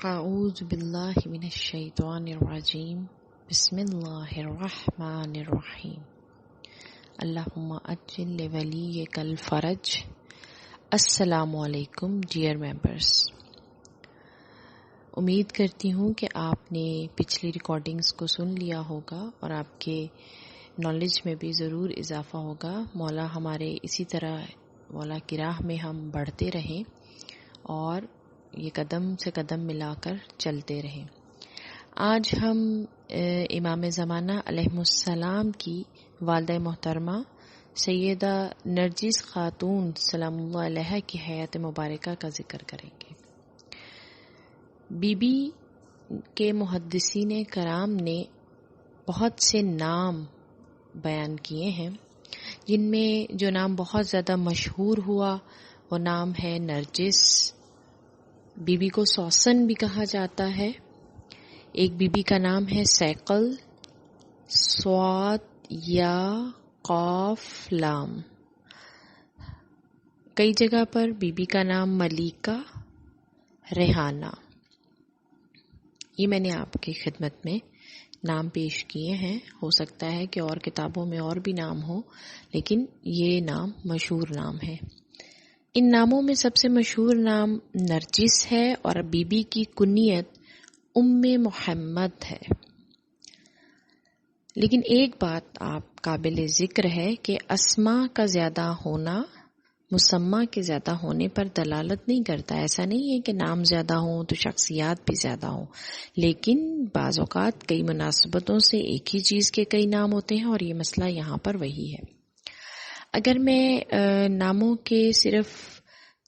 اعوذ باللہ من الشیطان الرجیم بسم اللہ الرحمن الرحیم اللہم اجل لولیک الفرج. السلام علیکم ڈیئر ممبرس. امید کرتی ہوں کہ آپ نے پچھلی ریکارڈنگز کو سن لیا ہوگا اور آپ کے نالج میں بھی ضرور اضافہ ہوگا. مولا ہمارے اسی طرح مولا کی راہ میں ہم بڑھتے رہیں اور یہ قدم سے قدم ملا کر چلتے رہیں. آج ہم امام زمانہ علیہ السلام کی والدہ محترمہ سیدہ نرجس خاتون سلام اللہ علیہ کی حیات مبارکہ کا ذکر کریں گے. بی بی کے محدثین کرام نے بہت سے نام بیان کیے ہیں، جن میں جو نام بہت زیادہ مشہور ہوا وہ نام ہے نرجس. بی بی کو سوسن بھی کہا جاتا ہے. ایک بی بی کا نام ہے سیقل، صاد یا قاف لام. کئی جگہ پر بی بی کا نام ملیکہ، ریحانہ. یہ میں نے آپ کی خدمت میں نام پیش کیے ہیں. ہو سکتا ہے کہ اور کتابوں میں اور بھی نام ہو، لیکن یہ نام مشہور نام ہے. ان ناموں میں سب سے مشہور نام نرجس ہے اور بی بی کی کنیت ام محمد ہے. لیکن ایک بات آپ قابل ذکر ہے کہ اسماء کا زیادہ ہونا مسمى کے زیادہ ہونے پر دلالت نہیں کرتا. ایسا نہیں ہے کہ نام زیادہ ہوں تو شخصیات بھی زیادہ ہوں، لیکن بعض اوقات کئی مناسبتوں سے ایک ہی چیز کے کئی نام ہوتے ہیں اور یہ مسئلہ یہاں پر وہی ہے. اگر میں ناموں کے صرف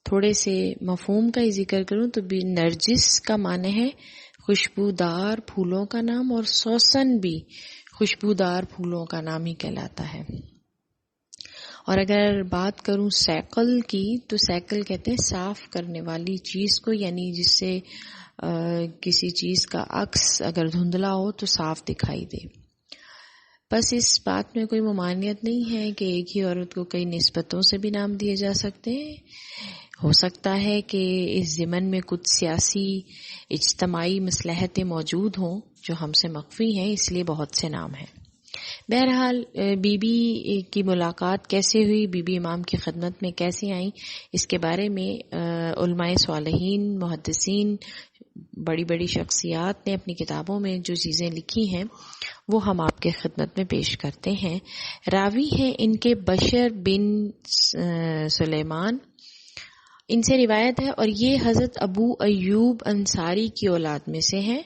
تھوڑے سے مفہوم کا ہی ذکر کروں تو بھی نرجس کا معنی ہے خوشبودار پھولوں کا نام، اور سوسن بھی خوشبودار پھولوں کا نام ہی کہلاتا ہے. اور اگر بات کروں سیقل کی تو سیقل کہتے ہیں صاف کرنے والی چیز کو، یعنی جس سے کسی چیز کا عکس اگر دھندلا ہو تو صاف دکھائی دے. بس اس بات میں کوئی ممانعت نہیں ہے کہ ایک ہی عورت کو کئی نسبتوں سے بھی نام دیے جا سکتے ہیں. ہو سکتا ہے کہ اس ضمن میں کچھ سیاسی اجتماعی مصلحتیں موجود ہوں جو ہم سے مخفی ہیں، اس لیے بہت سے نام ہیں. بہرحال بی بی کی ملاقات کیسے ہوئی، بی بی امام کی خدمت میں کیسے آئیں، اس کے بارے میں علماء صالحین، محدثین، بڑی بڑی شخصیات نے اپنی کتابوں میں جو چیزیں لکھی ہیں وہ ہم آپ کے خدمت میں پیش کرتے ہیں. راوی ہیں ان کے بشر بن سلیمان، ان سے روایت ہے اور یہ حضرت ابو ایوب انصاری کی اولاد میں سے ہیں.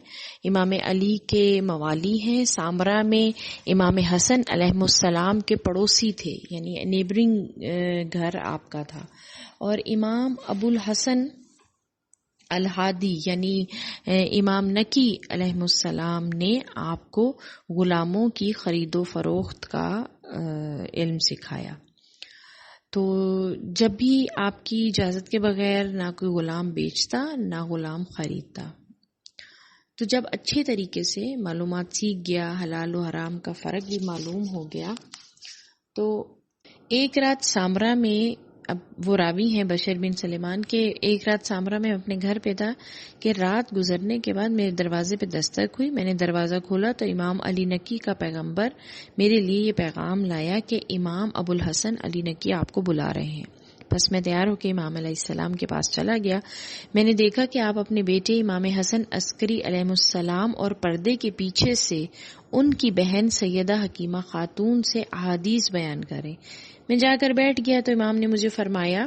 امام علی کے موالی ہیں. سامرا میں امام حسن علیہ السلام کے پڑوسی تھے، یعنی نیبرنگ گھر آپ کا تھا. اور امام ابو الحسن الہادی یعنی امام نکی علیہ السلام نے آپ کو غلاموں کی خرید و فروخت کا علم سکھایا. تو جب بھی آپ کی اجازت کے بغیر نہ کوئی غلام بیچتا نہ غلام خریدتا. تو جب اچھے طریقے سے معلومات سیکھ گیا، حلال و حرام کا فرق بھی معلوم ہو گیا، تو ایک رات سامرا میں، اب وہ راوی ہیں بشر بن سلیمان کے، ایک رات سامرا میں اپنے گھر پہ تھا کہ رات گزرنے کے بعد میرے دروازے پہ دستک ہوئی. میں نے دروازہ کھولا تو امام علی نکی کا پیغمبر میرے لیے یہ پیغام لایا کہ امام ابو الحسن علی نکی آپ کو بلا رہے ہیں. بس میں تیار ہو کے امام علیہ السلام کے پاس چلا گیا. میں نے دیکھا کہ آپ اپنے بیٹے امام حسن عسکری علیہ السلام اور پردے کے پیچھے سے ان کی بہن سیدہ حکیمہ خاتون سے احادیث بیان کریں. میں جا کر بیٹھ گیا تو امام نے مجھے فرمایا،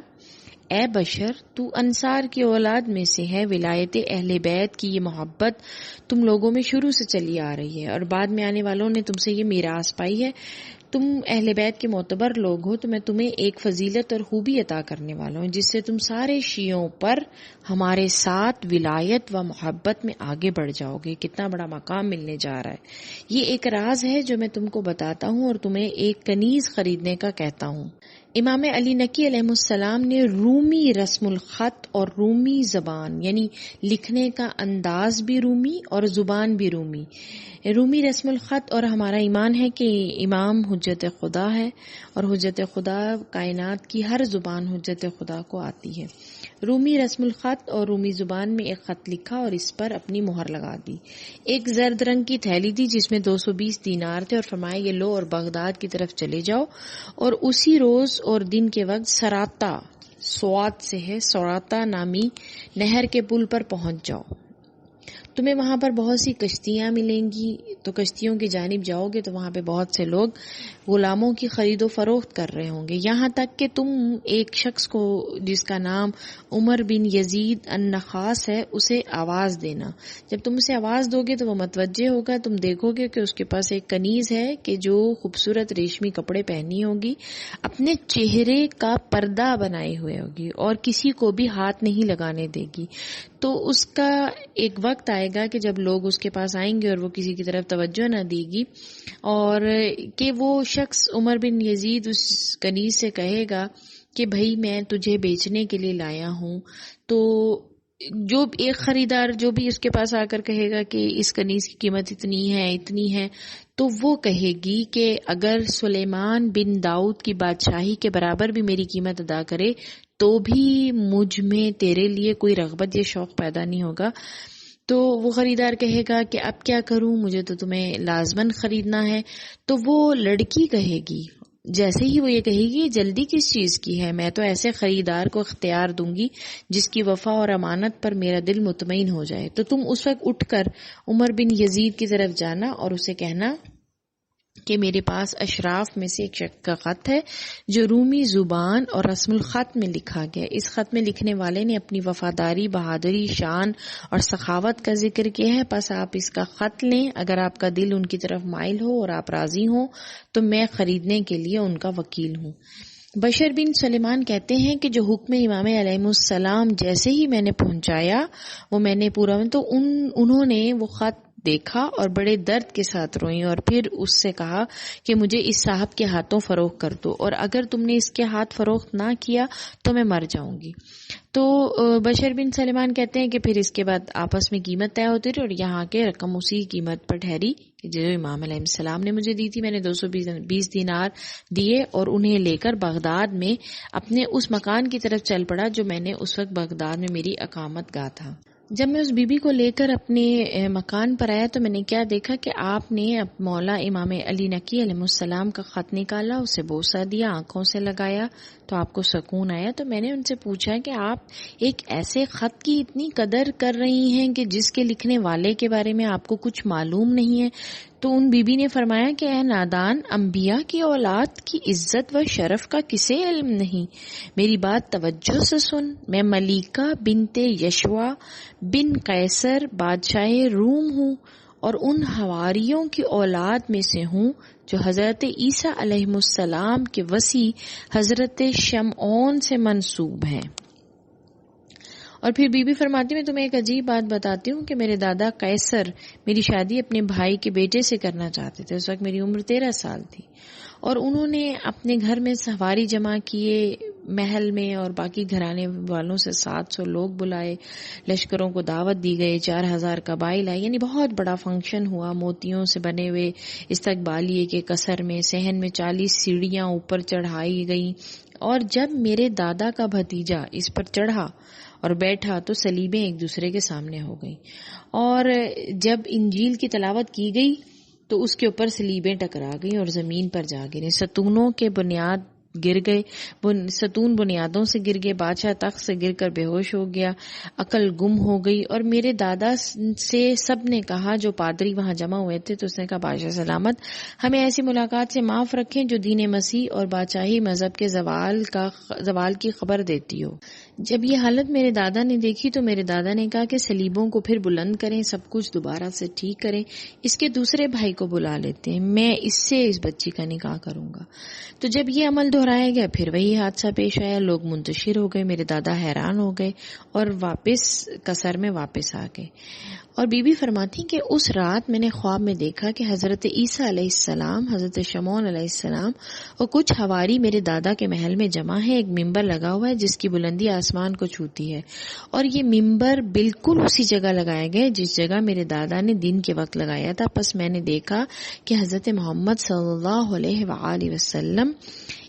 اے بشر، تو انصار کی اولاد میں سے ہے. ولایت اہل بیت کی یہ محبت تم لوگوں میں شروع سے چلی آ رہی ہے اور بعد میں آنے والوں نے تم سے یہ میراث پائی ہے. تم اہل بیت کے معتبر لوگ ہو تو میں تمہیں ایک فضیلت اور خوبی عطا کرنے والا ہوں جس سے تم سارے شیعوں پر ہمارے ساتھ ولایت و محبت میں آگے بڑھ جاؤ گے. کتنا بڑا مقام ملنے جا رہا ہے. یہ ایک راز ہے جو میں تم کو بتاتا ہوں اور تمہیں ایک کنیز خریدنے کا کہتا ہوں. امام علی نکی علیہ السلام نے رومی رسم الخط اور رومی زبان، یعنی لکھنے کا انداز بھی رومی اور زبان بھی رومی. رومی رسم الخط، اور ہمارا ایمان ہے کہ امام حجت خدا ہے اور حجت خدا کائنات کی ہر زبان حجت خدا کو آتی ہے. رومی رسم الخط اور رومی زبان میں ایک خط لکھا اور اس پر اپنی مہر لگا دی. ایک زرد رنگ کی تھیلی تھی جس میں 220 دینار تھے، اور فرمایا یہ لو اور بغداد کی طرف چلے جاؤ اور اسی روز اور دن کے وقت سراتا، سوات سے ہے، سوراتا نامی نہر کے پل پر پہنچ جاؤ. تمہیں وہاں پر بہت سی کشتیاں ملیں گی، تو کشتیوں کی جانب جاؤ گے تو وہاں پہ بہت سے لوگ غلاموں کی خرید و فروخت کر رہے ہوں گے، یہاں تک کہ تم ایک شخص کو جس کا نام عمر بن یزید النخاس ہے اسے آواز دینا. جب تم اسے آواز دو گے تو وہ متوجہ ہوگا. تم دیکھو گے کہ اس کے پاس ایک کنیز ہے کہ جو خوبصورت ریشمی کپڑے پہنی ہوگی، اپنے چہرے کا پردہ بنائے ہوئے ہوگی اور کسی کو بھی ہاتھ نہیں لگانے دے گی. تو اس کا ایک وقت آئے گا کہ جب لوگ اس کے پاس آئیں گے اور وہ کسی کی طرف توجہ نہ دے گی، اور کہ وہ شخص عمر بن یزید اس کنیز سے کہے گا کہ بھائی میں تجھے بیچنے کے لیے لایا ہوں. تو جو ایک خریدار جو بھی اس کے پاس آ کر کہے گا کہ اس کنیز کی قیمت اتنی ہے، تو وہ کہے گی کہ اگر سلیمان بن داؤد کی بادشاہی کے برابر بھی میری قیمت ادا کرے تو بھی مجھ میں تیرے لیے کوئی رغبت یا شوق پیدا نہیں ہوگا. تو وہ خریدار کہے گا کہ اب کیا کروں، مجھے تو تمہیں لازماً خریدنا ہے. تو وہ لڑکی کہے گی، جیسے ہی وہ یہ کہے گی جلدی کس چیز کی ہے، میں تو ایسے خریدار کو اختیار دوں گی جس کی وفا اور امانت پر میرا دل مطمئن ہو جائے. تو تم اس وقت اٹھ کر عمر بن یزید کی طرف جانا اور اسے کہنا کہ میرے پاس اشراف میں سے ایک شخص کا خط ہے جو رومی زبان اور رسم الخط میں لکھا گیا. اس خط میں لکھنے والے نے اپنی وفاداری، بہادری، شان اور سخاوت کا ذکر کیا ہے، پس آپ اس کا خط لیں. اگر آپ کا دل ان کی طرف مائل ہو اور آپ راضی ہوں تو میں خریدنے کے لیے ان کا وکیل ہوں. بشر بن سلیمان کہتے ہیں کہ جو حکم امام علیہ السلام جیسے ہی میں نے پہنچایا وہ میں نے پورا تو انہوں نے وہ خط دیکھا اور بڑے درد کے ساتھ روئیں، اور پھر اس سے کہا کہ مجھے اس صاحب کے ہاتھوں فروخت کر دو، اور اگر تم نے اس کے ہاتھ فروخت نہ کیا تو میں مر جاؤں گی. تو بشر بن سلیمان کہتے ہیں کہ پھر اس کے بعد آپس میں قیمت طے ہوتی رہی اور یہاں کے رقم اسی قیمت پر ٹھہری جو امام علیہ السلام نے مجھے دی تھی. میں نے 220 دینار دیے اور انہیں لے کر بغداد میں اپنے اس مکان کی طرف چل پڑا جو میں نے اس وقت بغداد میں میری اقامت گاہ تھا. جب میں اس بی بی کو لے کر اپنے مکان پر آیا تو میں نے کیا دیکھا کہ آپ نے مولا امام علی نقی علیہ السلام کا خط نکالا، اسے بوسہ دیا، آنکھوں سے لگایا تو آپ کو سکون آیا. تو میں نے ان سے پوچھا کہ آپ ایک ایسے خط کی اتنی قدر کر رہی ہیں کہ جس کے لکھنے والے کے بارے میں آپ کو کچھ معلوم نہیں ہے. تو ان بی بی نے فرمایا کہ اے نادان، انبیاء کی اولاد کی عزت و شرف کا کسے علم نہیں؟ میری بات توجہ سے سن. میں ملیکہ بنت یشوا بن قیصر بادشاہ روم ہوں اور ان حواریوں کی اولاد میں سے ہوں جو حضرت عیسیٰ علیہ السلام کے وصی حضرت شمعون سے منسوب ہیں. اور پھر بی بی فرماتی میں تمہیں ایک عجیب بات بتاتی ہوں کہ میرے دادا قیصر میری شادی اپنے بھائی کے بیٹے سے کرنا چاہتے تھے. اس وقت میری عمر 13 سال تھی اور انہوں نے اپنے گھر میں سواری جمع کیے، محل میں اور باقی گھرانے والوں سے 700 لوگ بلائے، لشکروں کو دعوت دی گئی، 4000 قبائل آئے، یعنی بہت بڑا فنکشن ہوا. موتیوں سے بنے ہوئے استقبالیے کے قصر میں صحن میں 40 سیڑھیاں اوپر چڑھائی گئیں، اور جب میرے دادا کا بھتیجا اس پر چڑھا اور بیٹھا تو سلیبیں ایک دوسرے کے سامنے ہو گئیں، اور جب انجیل کی تلاوت کی گئی تو اس کے اوپر سلیبیں ٹکرا گئیں اور زمین پر جا گریں. ستونوں کے بنیاد گر گئے، ستون بنیادوں سے گر گئے، بادشاہ تخت سے گر کر بے ہوش ہو گیا، عقل گم ہو گئی. اور میرے دادا سے سب نے کہا، جو پادری وہاں جمع ہوئے تھے، تو اس نے کہا بادشاہ سلامت ہمیں ایسی ملاقات سے معاف رکھیں جو دین مسیح اور بادشاہی مذہب کے زوال کی خبر دیتی ہو. جب یہ حالت میرے دادا نے دیکھی تو میرے دادا نے کہا کہ سلیبوں کو پھر بلند کریں، سب کچھ دوبارہ سے ٹھیک کریں، اس کے دوسرے بھائی کو بلا لیتے ہیں، میں اس سے اس بچی کا نکاح کروں گا. تو جب یہ عمل دہرایا گیا پھر وہی حادثہ پیش آیا، لوگ منتشر ہو گئے، میرے دادا حیران ہو گئے اور واپس قصر میں واپس آ گئے. اور بی بی فرماتی کہ اس رات میں نے خواب میں دیکھا کہ حضرت عیسیٰ علیہ السلام، حضرت شمعون علیہ السلام اور کچھ حواری میرے دادا کے محل میں جمع ہے. ایک ممبر لگا ہوا ہے جس کی بلندی آسمان کو چھوتی ہے، اور یہ ممبر بالکل اسی جگہ لگایا گیا جس جگہ میرے دادا نے دن کے وقت لگایا تھا. پس میں نے دیکھا کہ حضرت محمد صلی اللہ علیہ وآلہ وسلم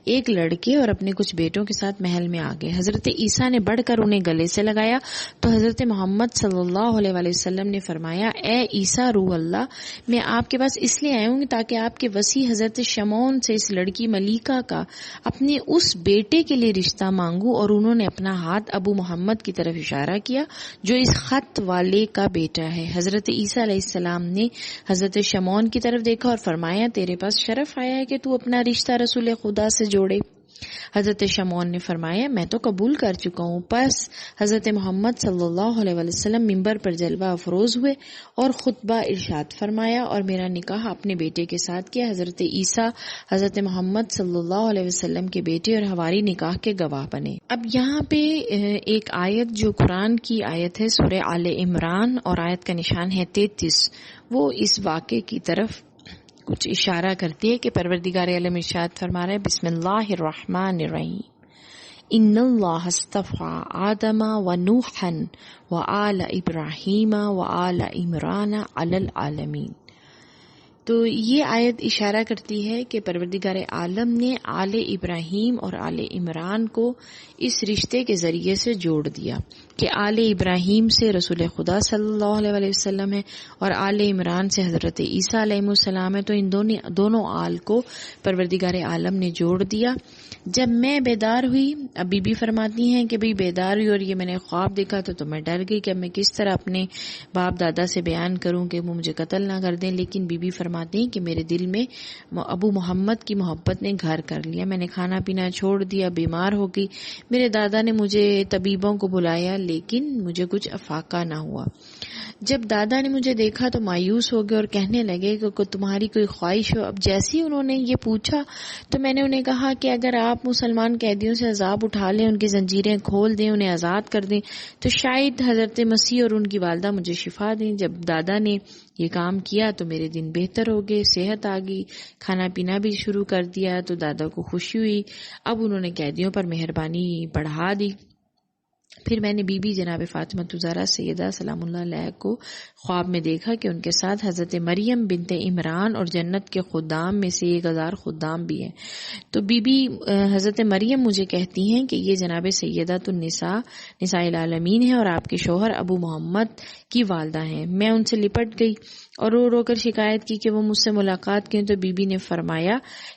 ایک لڑکے اور اپنے کچھ بیٹوں کے ساتھ محل میں آ گئے۔ حضرت عیسیٰ نے بڑھ کر انہیں گلے سے لگایا تو حضرت محمد صلی اللہ علیہ وآلہ وسلم نے فرمایا، اے عیسیٰ روح اللہ، میں آپ کے پاس اس لیے آیا ہوں تاکہ آپ کے وسیع حضرت شمعون سے اس لڑکی ملیکہ کا اپنے اس بیٹے کے لیے رشتہ مانگوں۔ اور انہوں نے اپنا ہاتھ ابو محمد کی طرف اشارہ کیا جو اس خط والے کا بیٹا ہے۔ حضرت عیسیٰ علیہ السلام نے حضرت شمعون کی طرف دیکھا اور فرمایا، تیرے پاس شرف آیا ہے کہ تو اپنا رشتہ رسول خدا سے جوڑے۔ حضرت شمعون نے فرمایا، میں تو قبول کر چکا ہوں۔ پس حضرت محمد صلی اللہ علیہ وسلم ممبر پر جلوہ افروز ہوئے اور خطبہ ارشاد فرمایا اور میرا نکاح اپنے بیٹے کے ساتھ کیا۔ حضرت عیسیٰ حضرت محمد صلی اللہ علیہ وسلم کے بیٹے اور ہماری نکاح کے گواہ بنے۔ اب یہاں پہ ایک آیت جو قرآن کی آیت ہے سورہ آل عمران اور آیت کا نشان ہے 33، وہ اس واقعے کی طرف کچھ اشارہ کرتی ہے کہ پروردگار عالم ارشاد فرما رہے ہیں، بسم اللہ الرحمن الرحیم، ان اللہ اصطفى آدم و نوحا و آل ابراہیم و آل عمران علی العالمین۔ تو یہ آیت اشارہ کرتی ہے کہ پروردگار عالم نے آل ابراہیم اور آل عمران کو اس رشتے کے ذریعے سے جوڑ دیا کہ آل ابراہیم سے رسول خدا صلی اللہ علیہ وسلم ہے اور آل عمران سے حضرت عیسیٰ علیہ السلام ہے۔ تو ان دونوں آل کو پروردگار عالم نے جوڑ دیا۔ جب میں بیدار ہوئی، اب بی بی فرماتی ہیں کہ بھئی بیدار ہوئی اور یہ میں نے خواب دیکھا تو میں ڈر گئی کہ اب میں کس طرح اپنے باپ دادا سے بیان کروں کہ وہ مجھے قتل نہ کر دیں، لیکن بی بی فرماتی ہیں کہ میرے دل میں ابو محمد کی محبت نے گھر کر لیا، میں نے کھانا پینا چھوڑ دیا، بیمار ہو گئی۔ میرے دادا نے مجھے طبیبوں کو بلایا لیکن مجھے کچھ افاقہ نہ ہوا۔ جب دادا نے مجھے دیکھا تو مایوس ہو گئے اور کہنے لگے کہ تمہاری کوئی خواہش ہو۔ اب جیسے ہی انہوں نے یہ پوچھا تو میں نے انہیں کہا کہ اگر آپ مسلمان قیدیوں سے عذاب اٹھا لیں، ان کی زنجیریں کھول دیں، انہیں آزاد کر دیں تو شاید حضرت مسیح اور ان کی والدہ مجھے شفا دیں۔ جب دادا نے یہ کام کیا تو میرے دن بہتر ہو گئے، صحت آ گئی، کھانا پینا بھی شروع کر دیا تو دادا کو خوشی ہوئی۔ اب انہوں نے قیدیوں پر مہربانی بڑھا دی۔ پھر میں نے بی بی جناب فاطمہ الزہرا سیدہ سلام اللہ علیہ کو خواب میں دیکھا کہ ان کے ساتھ حضرت مریم بنت عمران اور جنت کے خدام میں سے 1000 خدام بھی ہیں۔ تو بی بی حضرت مریم مجھے کہتی ہیں کہ یہ جناب سیدۃ النساء نساء العالمین ہیں اور آپ کے شوہر ابو محمد کی والدہ ہیں۔ میں ان سے لپٹ گئی اور رو رو کر شکایت کی کہ وہ مجھ سے ملاقات کریں۔ تو بی بی نے فرمایا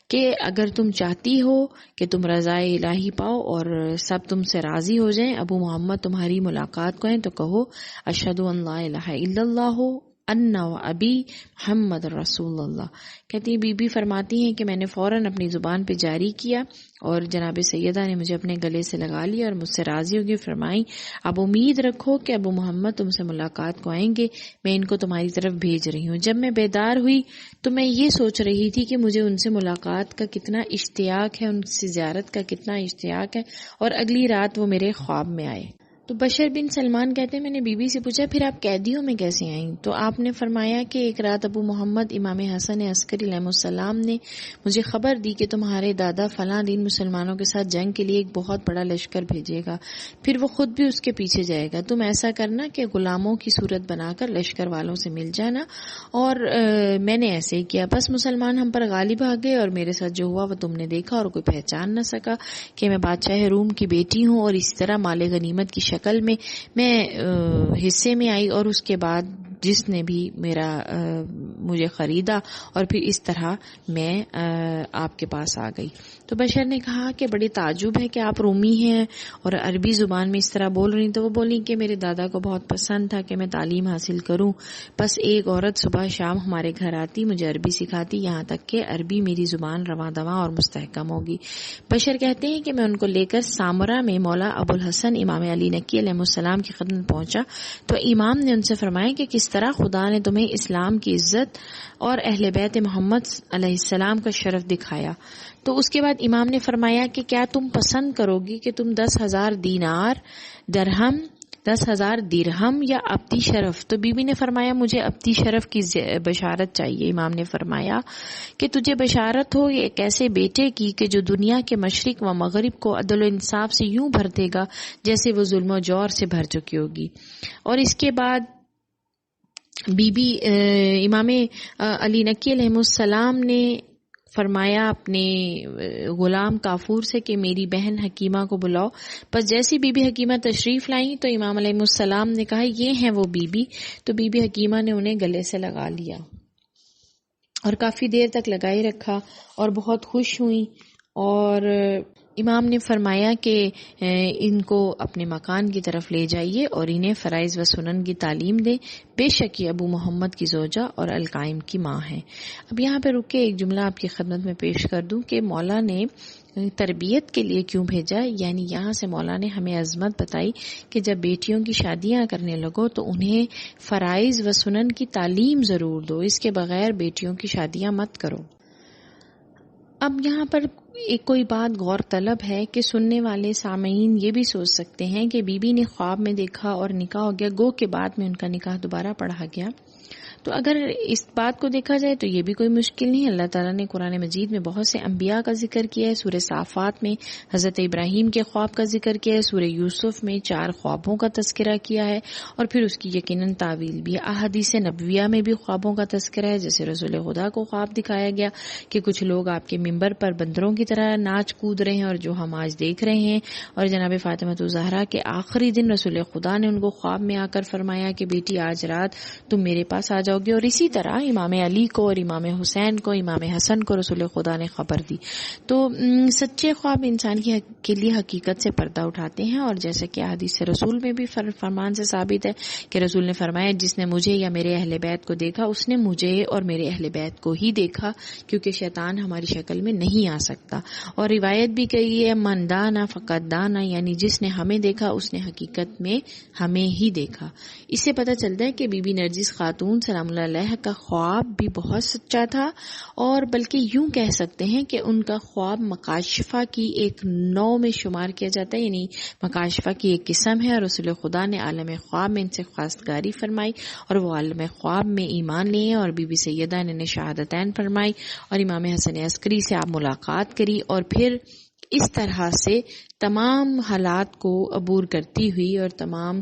کہ اگر تم چاہتی ہو کہ تم رضا الہی پاؤ اور سب تم سے راضی ہو جائیں، ابو محمد تمہاری ملاقات کو ہیں تو کہو اشہد ان لا الہ الا اللہ انا و ابی محمد رسول اللہ۔ کہتی بی بی فرماتی ہیں کہ میں نے فوراً اپنی زبان پہ جاری کیا اور جناب سیدہ نے مجھے اپنے گلے سے لگا لیا اور مجھ سے راضی ہوگی، فرمائی اب امید رکھو کہ ابو محمد تم سے ملاقات کو آئیں گے، میں ان کو تمہاری طرف بھیج رہی ہوں۔ جب میں بیدار ہوئی تو میں یہ سوچ رہی تھی کہ مجھے ان سے ملاقات کا کتنا اشتیاق ہے، ان سے زیارت کا کتنا اشتیاق ہے، اور اگلی رات وہ میرے خواب میں آئے۔ تو بشر بن سلمان کہتے ہیں میں نے بی بی سے پوچھا پھر آپ قیدیوں میں کیسے آئیں؟ تو آپ نے فرمایا کہ ایک رات ابو محمد امام حسن عسکری علیہ السلام نے مجھے خبر دی کہ تمہارے دادا فلاں دن مسلمانوں کے ساتھ جنگ کے لیے ایک بہت بڑا لشکر بھیجے گا، پھر وہ خود بھی اس کے پیچھے جائے گا، تم ایسا کرنا کہ غلاموں کی صورت بنا کر لشکر والوں سے مل جانا۔ اور میں نے ایسے ہی کیا، بس مسلمان ہم پر غالب آ گئے اور میرے ساتھ جو ہوا وہ تم نے دیکھا اور کوئی پہچان نہ سکا کہ میں بادشاہ روم کی بیٹی ہوں، اور اسی طرح مال غنیمت کی شکل میں حصے میں آئی، اور اس کے بعد جس نے بھی مجھے خریدا اور پھر اس طرح میں آپ کے پاس آ گئی۔ تو بشر نے کہا کہ بڑی تعجب ہے کہ آپ رومی ہیں اور عربی زبان میں اس طرح بول رہی۔ تو وہ بولی کہ میرے دادا کو بہت پسند تھا کہ میں تعلیم حاصل کروں، بس ایک عورت صبح شام ہمارے گھر آتی، مجھے عربی سکھاتی، یہاں تک کہ عربی میری زبان رواں دواں اور مستحکم ہوگی۔ بشر کہتے ہیں کہ میں ان کو لے کر سامرہ میں مولا ابو الحسن امام علی نقی علیہ السلام کی خدمت پہنچا تو امام نے ان سے فرمایا کہ کس طرح خدا نے تمہیں اسلام کی عزت اور اہل بیت محمد علیہ السلام کا شرف دکھایا۔ تو اس کے بعد امام نے فرمایا کہ کیا تم پسند کرو گی کہ تم 10,000 دینار، درہم، 10,000 درہم یا ابدی شرف؟ تو بی بی نے فرمایا مجھے ابدی شرف کی بشارت چاہیے۔ امام نے فرمایا کہ تجھے بشارت ہو ایک ایسے بیٹے کی کہ جو دنیا کے مشرق و مغرب کو عدل و انصاف سے یوں بھر دے گا جیسے وہ ظلم و جور سے بھر چکی ہوگی۔ اور اس کے بعد بی بی امام علی نقی علیہ السلام نے فرمایا اپنے غلام کافور سے کہ میری بہن حکیمہ کو بلاؤ. پس جیسی بی بی حکیمہ تشریف لائیں تو امام علیہ السلام نے کہا یہ ہیں وہ بی بی. تو بی بی حکیمہ نے انہیں گلے سے لگا لیا اور کافی دیر تک لگائے رکھا اور بہت خوش ہوئیں. اور امام نے فرمایا کہ ان کو اپنے مکان کی طرف لے جائیے اور انہیں فرائض و سنن کی تعلیم دیں. بے شک یہ ابو محمد کی زوجہ اور القائم کی ماں ہیں. اب یہاں پہ رک کے ایک جملہ آپ کی خدمت میں پیش کر دوں کہ مولا نے تربیت کے لیے کیوں بھیجا. یعنی یہاں سے مولا نے ہمیں عظمت بتائی کہ جب بیٹیوں کی شادیاں کرنے لگو تو انہیں فرائض و سنن کی تعلیم ضرور دو، اس کے بغیر بیٹیوں کی شادیاں مت کرو. اب یہاں پر ایک کوئی بات غور طلب ہے کہ سننے والے سامعین یہ بھی سوچ سکتے ہیں کہ بی بی نے خواب میں دیکھا اور نکاح ہو گیا، گو کے بعد میں ان کا نکاح دوبارہ پڑھا گیا. تو اگر اس بات کو دیکھا جائے تو یہ بھی کوئی مشکل نہیں. اللہ تعالیٰ نے قرآن مجید میں بہت سے انبیاء کا ذکر کیا ہے. سورہ صافات میں حضرت ابراہیم کے خواب کا ذکر کیا ہے. سورہ یوسف میں 4 خوابوں کا تذکرہ کیا ہے اور پھر اس کی یقیناً تعویل بھی ہے. احادیث نبویہ میں بھی خوابوں کا تذکرہ ہے. جیسے رسول خدا کو خواب دکھایا گیا کہ کچھ لوگ آپ کے ممبر پر بندروں کی طرح ناچ کود رہے ہیں اور جو ہم آج دیکھ رہے ہیں. اور جناب فاطمہ الزہرا کے آخری دن رسول خدا نے ان کو خواب میں آ کر فرمایا کہ بیٹی آج رات تم میرے پاس آ جاؤ گے. اور اسی طرح امام علی کو اور امام حسین کو، امام حسن کو رسول خدا نے خبر دی. تو سچے خواب انسان کے لیے حقیقت سے پردہ اٹھاتے ہیں. اور جیسے کہ حدیث رسول میں بھی فرمان سے ثابت ہے کہ رسول نے فرمایا جس نے مجھے یا میرے اہل بیت کو دیکھا اس نے مجھے اور میرے اہل بیت کو ہی دیکھا، کیونکہ شیطان ہماری شکل میں نہیں آ سکتا. اور روایت بھی کہی ہے من دانا فقط دانا، یعنی جس نے ہمیں دیکھا اس نے حقیقت میں ہمیں ہی دیکھا. اس سے پتہ چلتا ہے کہ بی بی نرجس خاتون سلام اللہ علیہ کا خواب بھی بہت سچا تھا، اور بلکہ یوں کہہ سکتے ہیں کہ ان کا خواب مکاشفہ کی ایک نوع میں شمار کیا جاتا ہے. یعنی مکاشفہ کی ایک قسم ہے اور رسول خدا نے عالم خواب میں ان سے خواستگاری فرمائی اور وہ عالم خواب میں ایمان لیے اور بی بی سیدہ نے شہادتین فرمائی اور امام حسن عسکری سے آپ ملاقات کری اور پھر اس طرح سے تمام حالات کو عبور کرتی ہوئی اور تمام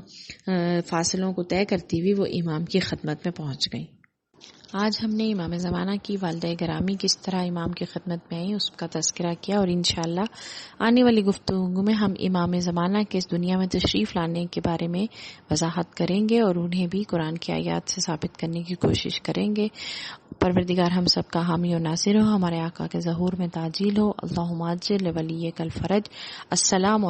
فاصلوں کو طے کرتی ہوئی وہ امام کی خدمت میں پہنچ گئیں. آج ہم نے امام زمانہ کی والدہ گرامی کس طرح امام کی خدمت میں آئی اس کا تذکرہ کیا، اور انشاءاللہ آنے والی گفتگو میں ہم امام زمانہ کے اس دنیا میں تشریف لانے کے بارے میں وضاحت کریں گے اور انہیں بھی قرآن کی آیات سے ثابت کرنے کی کوشش کریں گے. پروردگار ہم سب کا حامی و ناصر ہو، ہمارے آقا کے ظہور میں تعجیل ہو. اللہم عجل لولیک الفرج. السلام علیکم.